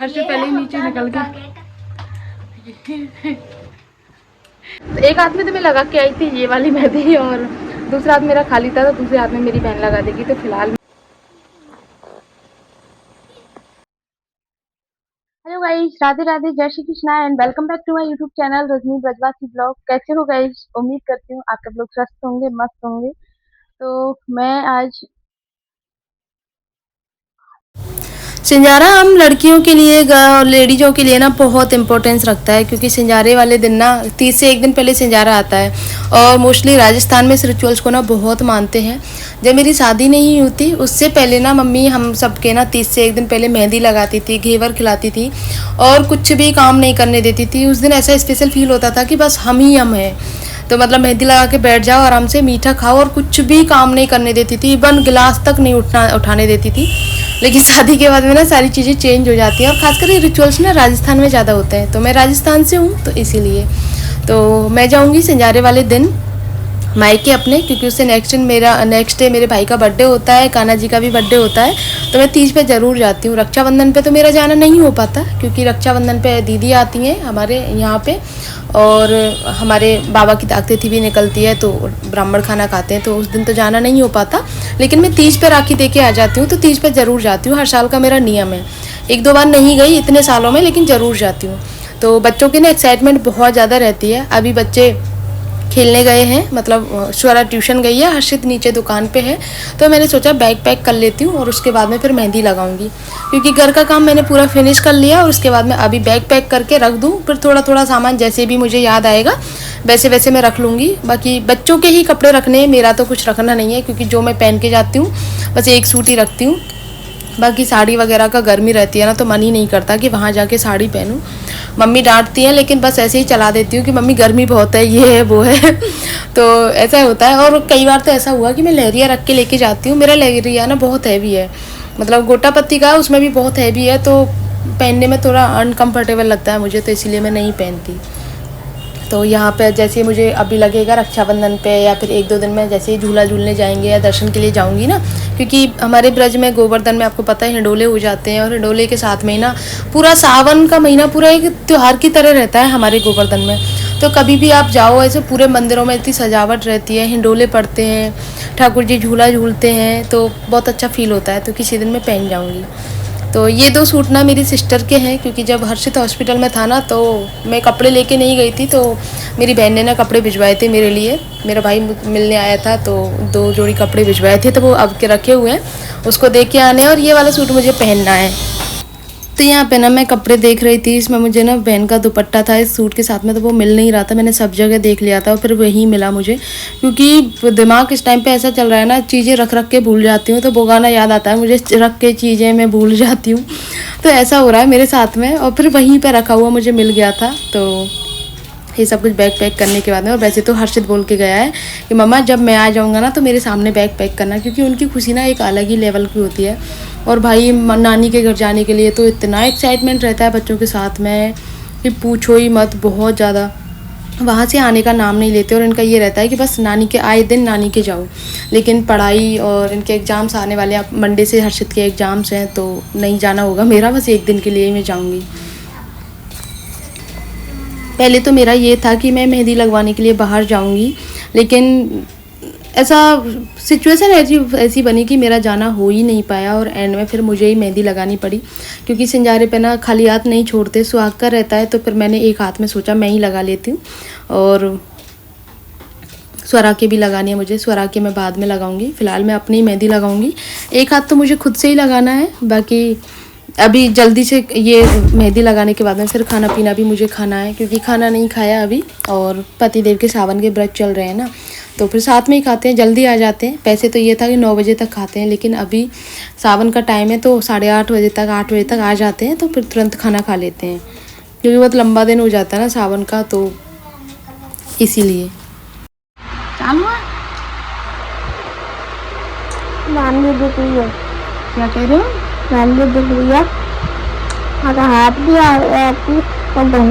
हर्ष पहले ही नीचे निकल गया। तो एक हाथ में तो मैं लगा के आई थी ये वाली मेहंदी और दूसरा हाथ मेरा खाली था, तो दूसरे हाथ में मेरी बहन लगा देगी। तो फिलहाल हेलो गाइस, राधे राधे, जय Shri Krishna and welcome back to my YouTube channel Rajni Brajwasi blog. कैसे हो गाइस? उम्मीद करती हूँ आप सब लोग स्वस्थ होंगे, मस्त होंगे। तो मैं आज सिंजारा हम लड़कियों के लिए, लेडीज़ों के लिए ना बहुत इम्पोर्टेंस रखता है, क्योंकि सिंजारे वाले दिन ना 30 से एक दिन पहले सिंजारा आता है। और मोस्टली राजस्थान में इस रिचुअल्स को ना बहुत मानते हैं। जब मेरी शादी नहीं हुई थी उससे पहले ना मम्मी हम सबके ना 30 से एक दिन पहले मेहंदी लगाती थी, घेवर खिलाती थी और कुछ भी काम नहीं करने देती थी। उस दिन ऐसा स्पेशल फील होता था कि बस हम ही हम हैं। तो मतलब मेहंदी लगा के बैठ जाओ, आराम से मीठा खाओ और कुछ भी काम नहीं करने देती थी, इवन गिलास तक नहीं उठाने देती थी। लेकिन शादी के बाद में ना सारी चीज़ें चेंज हो जाती हैं और खासकर ये रिचुअल्स ना राजस्थान में ज़्यादा होते हैं। तो मैं राजस्थान से हूँ तो इसीलिए तो मैं जाऊँगी सिंजारे वाले दिन मायके अपने, क्योंकि उससे नेक्स्ट डे मेरे भाई का बर्थडे होता है, कान्हा जी का भी बर्थडे होता है। तो मैं तीज पे ज़रूर जाती हूँ। रक्षाबंधन पे तो मेरा जाना नहीं हो पाता, क्योंकि रक्षाबंधन पे दीदी आती हैं हमारे यहाँ पे और हमारे बाबा की दाक-तिथि भी निकलती है, तो ब्राह्मण खाना खाते हैं, तो उस दिन तो जाना नहीं हो पाता। लेकिन मैं तीज पे राखी दे के आ जाती हूँ, तो तीज पे ज़रूर जाती हूँ। हर साल का मेरा नियम है। एक दो बार नहीं गई इतने सालों में, लेकिन ज़रूर जाती हूँ। तो बच्चों की ना एक्साइटमेंट बहुत ज़्यादा रहती है। अभी बच्चे खेलने गए हैं, मतलब स्वरा ट्यूशन गई है, हर्षित नीचे दुकान पे है। तो मैंने सोचा बैग पैक कर लेती हूँ और उसके बाद में फिर मेहंदी लगाऊंगी, क्योंकि घर का काम मैंने पूरा फिनिश कर लिया। और उसके बाद में अभी बैग पैक करके रख दूँ, फिर थोड़ा थोड़ा सामान जैसे भी मुझे याद आएगा वैसे वैसे मैं रख लूँगी। बाकी बच्चों के ही कपड़े रखने हैं, मेरा तो कुछ रखना नहीं है, क्योंकि जो मैं पहन के जाती हूँ बस एक सूट ही रखती हूँ। बाकी साड़ी वगैरह का गर्मी रहती है ना, तो मन ही नहीं करता कि वहाँ जाके साड़ी पहनूं। मम्मी डांटती हैं, लेकिन बस ऐसे ही चला देती हूँ कि मम्मी गर्मी बहुत है, ये है वो है। तो ऐसा होता है। और कई बार तो ऐसा हुआ कि मैं लहरिया रख के लेके जाती हूँ। मेरा लहरिया ना बहुत हैवी है, मतलब गोटा पत्ती का, उसमें भी बहुत हैवी है, तो पहनने में थोड़ा अनकम्फर्टेबल लगता है मुझे, तो इसीलिए मैं नहीं पहनती। तो यहाँ पे जैसे मुझे अभी लगेगा रक्षाबंधन पे या फिर एक दो दिन में जैसे ही झूला झूलने जाएंगे या दर्शन के लिए जाऊँगी ना, क्योंकि हमारे ब्रज में गोवर्धन में आपको पता है हिंडोले हो जाते हैं, और हिंडोले के साथ में ही ना पूरा सावन का महीना पूरा एक त्यौहार की तरह रहता है हमारे गोवर्धन में। तो कभी भी आप जाओ, ऐसे पूरे मंदिरों में इतनी सजावट रहती है, हिंडोले पड़ते हैं, ठाकुर जी झूला झूलते हैं, तो बहुत अच्छा फील होता है। तो किसी दिन मैं पहन जाऊँगी। तो ये दो सूट ना मेरी सिस्टर के हैं, क्योंकि जब हर्षित हॉस्पिटल में था ना, तो मैं कपड़े लेके नहीं गई थी, तो मेरी बहन ने ना कपड़े भिजवाए थे मेरे लिए। मेरा भाई मिलने आया था, तो दो जोड़ी कपड़े भिजवाए थे, तो वो अब के रखे हुए हैं, उसको देख के आने। और ये वाला सूट मुझे पहनना है। तो यहाँ पे ना मैं कपड़े देख रही थी, इसमें मुझे ना बहन का दुपट्टा था इस सूट के साथ में, तो वो मिल नहीं रहा था। मैंने सब जगह देख लिया था और फिर वही मिला मुझे, क्योंकि दिमाग इस टाइम पे ऐसा चल रहा है ना, चीज़ें रख रख के भूल जाती हूँ। तो वो गाना याद आता है मुझे, रख के चीज़ें मैं भूल जाती हूँ। तो ऐसा हो रहा है मेरे साथ में, और फिर वहीं पर रखा हुआ मुझे मिल गया था। तो ये सब कुछ बैग पैक करने के बाद में, और वैसे तो हर्षित बोल के गया है कि मम्मा जब मैं आ जाऊँगा ना तो मेरे सामने बैग पैक करना, क्योंकि उनकी खुशी ना एक अलग ही लेवल की होती है। और भाई नानी के घर जाने के लिए तो इतना एक्साइटमेंट रहता है बच्चों के साथ में कि पूछो ही मत, बहुत ज़्यादा। वहाँ से आने का नाम नहीं लेते, और इनका ये रहता है कि बस नानी के आए दिन नानी के जाओ। लेकिन पढ़ाई और इनके एग्ज़ाम्स आने वाले, अब मंडे से हर्षित के एग्ज़ाम्स हैं, तो नहीं जाना होगा मेरा, बस एक दिन के लिए ही मैं जाऊँगी। पहले तो मेरा ये था कि मैं मेहंदी लगवाने के लिए बाहर जाऊंगी, लेकिन ऐसा सिचुएशन ऐसी बनी कि मेरा जाना हो ही नहीं पाया, और एंड में फिर मुझे ही मेहंदी लगानी पड़ी, क्योंकि सिंजारे पे ना खाली हाथ नहीं छोड़ते, सुहाग का रहता है। तो फिर मैंने एक हाथ में सोचा मैं ही लगा लेती हूँ, और स्वरा के भी लगानी है मुझे। स्वरा के मैं बाद में लगाऊंगी, फ़िलहाल मैं अपनी मेहंदी लगाऊंगी। एक हाथ तो मुझे खुद से ही लगाना है, बाकी अभी जल्दी से ये मेहंदी लगाने के बाद में फिर खाना पीना भी मुझे खाना है, क्योंकि खाना नहीं खाया अभी, और पतिदेव के सावन के व्रत चल रहे हैं ना, तो फिर साथ में ही खाते हैं, जल्दी आ जाते हैं। वैसे तो ये था कि 9 बजे तक खाते हैं, लेकिन अभी सावन का टाइम है तो 8:30 बजे तक, 8 बजे तक आ जाते हैं, तो फिर तुरंत खाना खा लेते हैं, क्योंकि बहुत लंबा दिन हो जाता है ना सावन का, तो इसीलिए। क्या कह रहे हो? हाथ भी आती तो बहन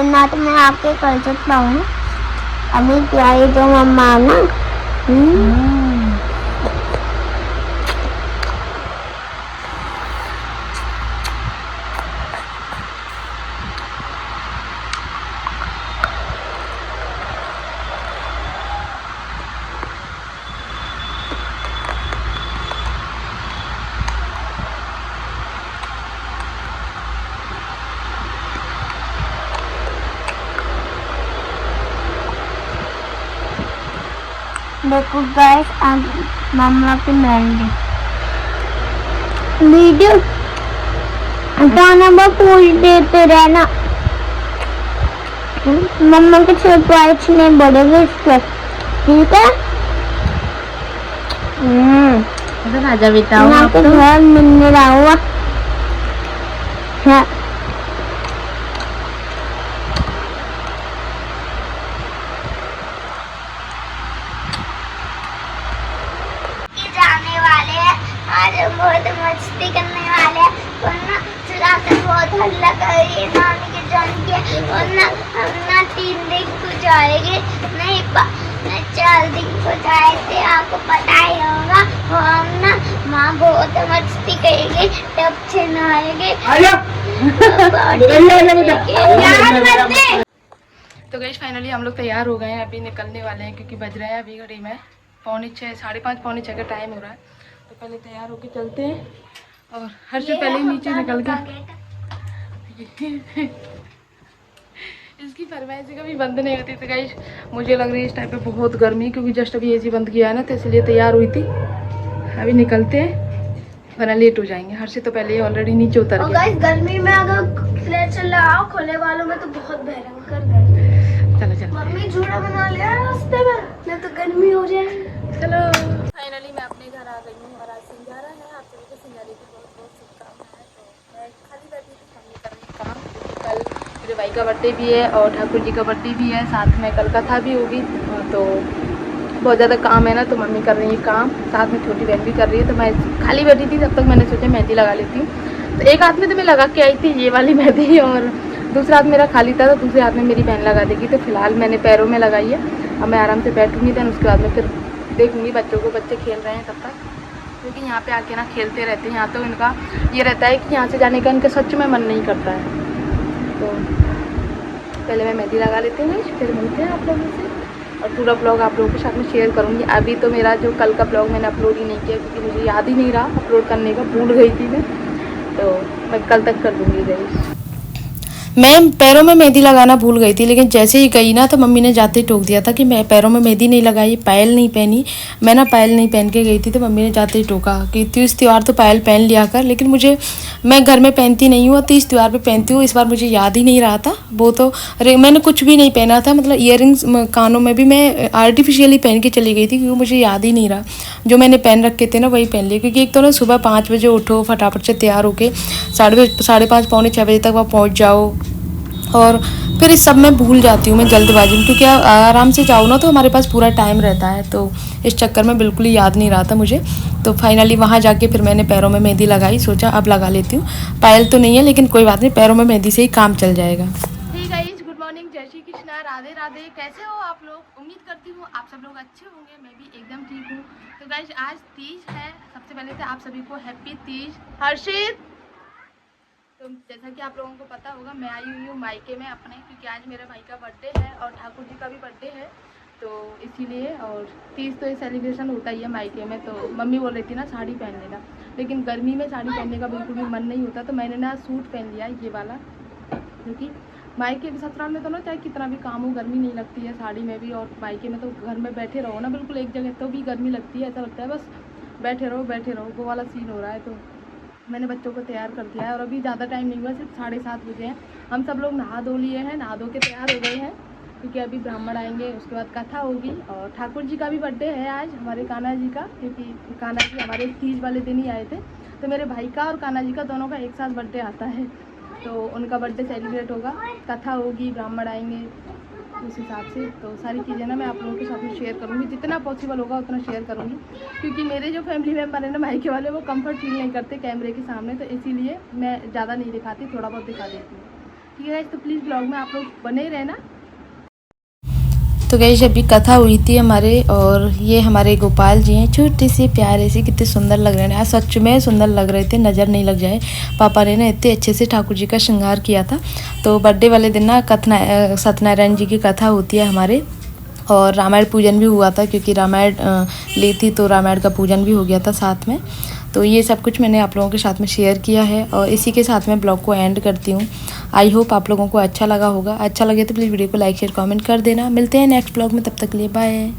ना तो मैं आपके कर सकता हूँ। अभी प्यारी तो मम्मा ना। देखो गाइस, आज मम्मा की मेहंदी वीडियो गाना बहुत पूछ देते रहना। मम्मा के सरप्राइज नहीं बढ़ेगा इस पर, ठीक है? इधर आ जा बेटा। यहाँ पे घर मिलने रहा हुआ है। जाने वाले हैं, आज हम बहुत मस्ती करने वाले हैं। वरना रात में बहुत हल्ला कर रही है नानी के जाने के, वरना हम ना 3 दिन को जाएंगे, नहीं 4 दिन को जाए थे, आपको पता ही होगा। हम ना माँ बहुत मस्ती करेंगे, टब से नहाएंगे। तो गाइस फाइनली हम लोग तैयार हो गए हैं, अभी निकलने वाले हैं क्योंकि बज रहे हैं अभी घड़ी में 5:45 5:30 का टाइम हो रहा है। तो पहले तैयार होके चलते हैं और हर से पहले नीचे निकल के इसकी फरमाइश कभी बंद नहीं होती। तो गाइस मुझे लग रही है इस टाइम पे बहुत गर्मी, क्योंकि जस्ट अभी एसी बंद किया है ना, तो इसलिए तैयार हुई थी। अभी निकलते हैं वरना लेट हो जाएंगे। हर से तो पहले ऑलरेडी नीचे उतर गया। गाइस गर्मी में अगर चल लगाओ खोले वालों में तो बहुत भयंकर है। चलो चलो मम्मी झूला बना लिया रास्ते में, नहीं तो गर्मी हो जाए। चलो फाइनली मैं अपने घर आ गई हूँ और आज सिंगारा है। आप सभी को सिंगारे की बहुत बहुत शुभकामनाएं। तो मैं खाली बैठी थी, मम्मी कर रही काम। कल मेरे भाई का बर्थडे भी है और ठाकुर जी का बर्थडे भी है, साथ में कल कथा भी होगी। तो बहुत ज़्यादा काम है ना, तो मम्मी कर रही है काम, साथ में छोटी बहन भी कर रही है। तो मैं खाली बैठी थी, तब तक मैंने सोचा मेहंदी लगा लेती हूँ। तो एक हाथ में तो मैं लगा के आई थी ये वाली मेहंदी और दूसरा हाथ मेरा खाली था, तो दूसरे हाथ में मेरी बहन लगा देगी। तो फिलहाल मैंने पैरों में लगाई है। अब मैं आराम से बैठूंगी, देन उसके बाद में फिर देखूंगी बच्चों को। बच्चे खेल रहे हैं तब तक, क्योंकि यहाँ पे आके ना खेलते रहते हैं। यहाँ तो इनका ये रहता है कि यहाँ से जाने का इनका सच में मन नहीं करता है। तो पहले मैं मेहंदी लगा लेती हूँ, फिर मिलते हैं आप लोगों से और पूरा ब्लॉग आप लोगों के साथ में शेयर करूँगी। अभी तो मेरा जो कल का ब्लॉग मैंने अपलोड ही नहीं किया, क्योंकि मुझे याद ही नहीं रहा अपलोड करने का, भूल गई थी मैं। तो मैं कल तक कर दूँगी गाइस। मैं पैरों में मेहंदी लगाना भूल गई थी, लेकिन जैसे ही गई ना तो मम्मी ने जाते ही टोक दिया था कि मैं पैरों में मेहंदी नहीं लगाई, पायल नहीं पहनी। मैं ना पायल नहीं पहन के गई थी, तो मम्मी ने जाते ही टोका कि तू इस त्यौहार तो पायल पहन लिया कर। लेकिन मैं घर में पहनती नहीं हूँ, तो इस त्यौहार पे पहनती हूँ। इस बार मुझे याद ही नहीं रहा था वो तो। अरे मैंने कुछ भी नहीं पहना था, मतलब ईयरिंग्स कानों में भी मैं आर्टिफिशियली पहन के चली गई थी, क्योंकि मुझे याद ही नहीं रहा। जो मैंने पहन रखे थे ना वही पहन लिए, क्योंकि एक तो ना सुबह 5 बजे उठो, फटाफट से तैयार होके 5:30 पौने 6 बजे तक वहाँ पहुँच जाओ, और फिर इस सब में भूल जाती हूँ मैं जल्दबाजी में, क्योंकि आराम से जाओ ना तो हमारे पास पूरा टाइम रहता है। तो इस चक्कर में बिल्कुल ही याद नहीं रहा था मुझे। तो फाइनली वहाँ जाके फिर मैंने पैरों में मेहंदी लगाई, सोचा अब लगा लेती हूँ। पायल तो नहीं है, लेकिन कोई बात नहीं, पैरों में मेहंदी से ही काम चल जाएगा। ठीक है, गुड मॉर्निंग, जय श्री कृष्णा, राधे राधे। कैसे हो आप लोग? उम्मीद करती हूँ आप सब लोग अच्छे होंगे, मैं भी एकदम ठीक हूँ। तो गाइस आज तीज है, सबसे पहले तो आप सभी को हैप्पी तीज। हर्षित, तो जैसा कि आप लोगों को पता होगा मैं आई हुई हूँ मायके में अपने, क्योंकि आज मेरे भाई का बर्थडे है और ठाकुर जी का भी बर्थडे है, तो इसीलिए। और तीज तो ये सेलिब्रेशन होता ही है मायके में। तो मम्मी बोल रही थी ना साड़ी पहन लेना, लेकिन गर्मी में साड़ी पहनने का बिल्कुल भी मन नहीं होता। तो मैंने ना सूट पहन लिया ये वाला, क्योंकि मायके ससुराल में तो ना चाहे कितना भी काम हो गर्मी नहीं लगती है साड़ी में भी, और मायके में तो घर में बैठे रहो ना बिल्कुल एक जगह, तो भी गर्मी लगती है, ऐसा लगता है बस बैठे रहो, वो वाला सीन हो रहा है। तो मैंने बच्चों को तैयार कर दिया है, और अभी ज़्यादा टाइम नहीं हुआ, सिर्फ 7:30 बजे हैं। हम सब लोग नहा धो लिए हैं, नहा धो के तैयार हो गए हैं, क्योंकि अभी ब्राह्मण आएंगे, उसके बाद कथा होगी। और ठाकुर जी का भी बर्थडे है आज, हमारे कान्हा जी का, क्योंकि कान्हा जी हमारे तीज वाले दिन ही आए थे। तो मेरे भाई का और कान्हा जी का दोनों का एक साथ बर्थडे आता है, तो उनका बर्थडे सेलिब्रेट होगा, कथा होगी, ब्राह्मण आएंगे, उस हिसाब से। तो सारी चीज़ें ना मैं आप लोगों के साथ में शेयर करूँगी, जितना पॉसिबल होगा उतना शेयर करूँगी, क्योंकि मेरे जो फैमिली मेम्बर है ना मायके वाले, वो कंफर्ट फील नहीं करते कैमरे के सामने, तो इसीलिए मैं ज़्यादा नहीं दिखाती, थोड़ा बहुत दिखा देती हूँ। ठीक है, तो प्लीज़ ब्लॉग में आप लोग बने ही रहना। तो गाइस अभी कथा हुई थी हमारे, और ये हमारे गोपाल जी हैं, छोटे से प्यारे से, कितने सुंदर लग रहे हैं। आज सच में सुंदर लग रहे थे, नज़र नहीं लग जाए। पापा ने ना इतने अच्छे से ठाकुर जी का श्रृंगार किया था। तो बर्थडे वाले दिन ना सत्यनारायण जी की कथा होती है हमारे, और रामायण पूजन भी हुआ था, क्योंकि रामायण ली थी तो रामायण का पूजन भी हो गया था साथ में। तो ये सब कुछ मैंने आप लोगों के साथ में शेयर किया है, और इसी के साथ में ब्लॉग को एंड करती हूँ। आई होप आप लोगों को अच्छा लगा होगा। अच्छा लगे तो प्लीज़ वीडियो को लाइक शेयर कमेंट कर देना। मिलते हैं नेक्स्ट ब्लॉग में, तब तक के लिए बाय।